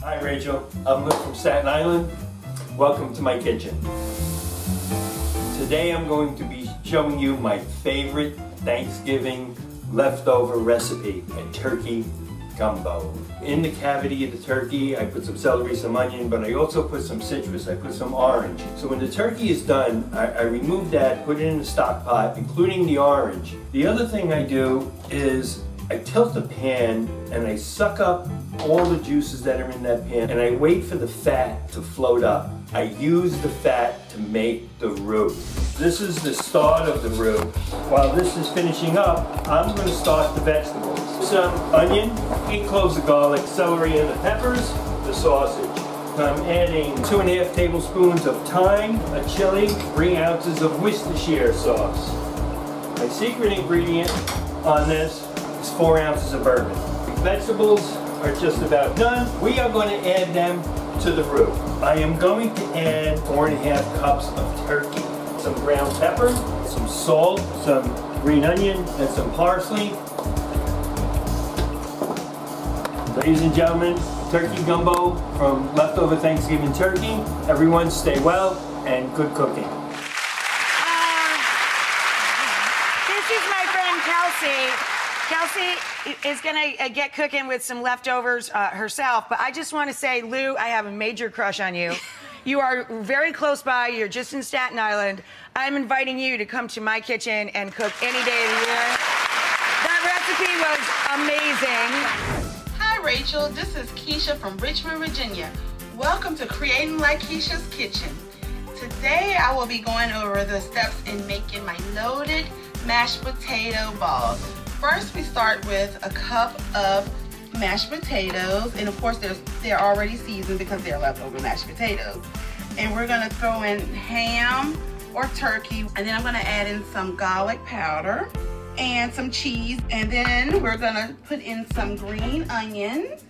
Hi Rachel, I'm Lou from Staten Island. Welcome to my kitchen. Today I'm going to be showing you my favorite Thanksgiving leftover recipe, a turkey gumbo. In the cavity of the turkey I put some celery, some onion, but I also put some citrus, I put some orange. So when the turkey is done, I remove that, put it in the stock pot, including the orange. The other thing I do is I tilt the pan and I suck up all the juices that are in that pan and I wait for the fat to float up. I use the fat to make the roux. This is the start of the roux. While this is finishing up, I'm going to start the vegetables. Some onion, 8 cloves of garlic, celery and the peppers, the sausage. I'm adding 2½ tablespoons of thyme, a chili, 3 ounces of Worcestershire sauce. My secret ingredient on this is 4 ounces of bourbon. The vegetables are just about done. We are going to add them to the roux. I am going to add 4½ cups of turkey, some ground pepper, some salt, some green onion, and some parsley. Ladies and gentlemen, turkey gumbo from leftover Thanksgiving turkey. Everyone stay well and good cooking. This is my friend Kelsey. Kelsey is going to get cooking with some leftovers herself, but I just want to say, Lou, I have a major crush on you. You are very close by. You're just in Staten Island. I'm inviting you to come to my kitchen and cook any day of the year. That recipe was amazing. Hi, Rachel. This is Keisha from Richmond, Virginia. Welcome to Creating Like Keisha's Kitchen. Today, I will be going over the steps in making my loaded mashed potato balls. First, we start with a cup of mashed potatoes, and of course they're already seasoned because they're leftover mashed potatoes. And we're gonna throw in ham or turkey, and then I'm gonna add in some garlic powder and some cheese, and then we're gonna put in some green onions,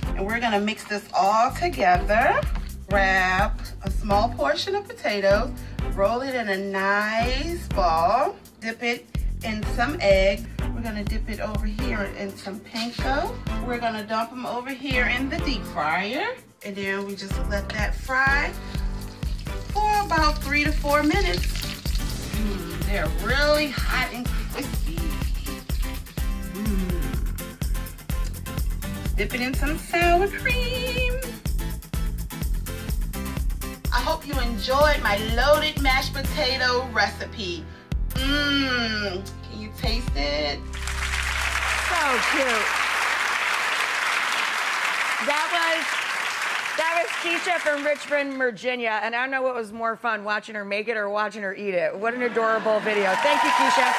and we're gonna mix this all together. Grab a small portion of potatoes, roll it in a nice ball, dip it in some egg. We're gonna dip it over here in some panko. We're gonna dump them over here in the deep fryer. And then we just let that fry for about 3 to 4 minutes. They're really hot and crispy. Dip it in some sour cream. I hope you enjoyed my loaded mashed potato recipe. Can you taste it? So cute. That was Keisha from Richmond, Virginia, and I don't know what was more fun, watching her make it or watching her eat it. What an adorable video. Thank you, Keisha.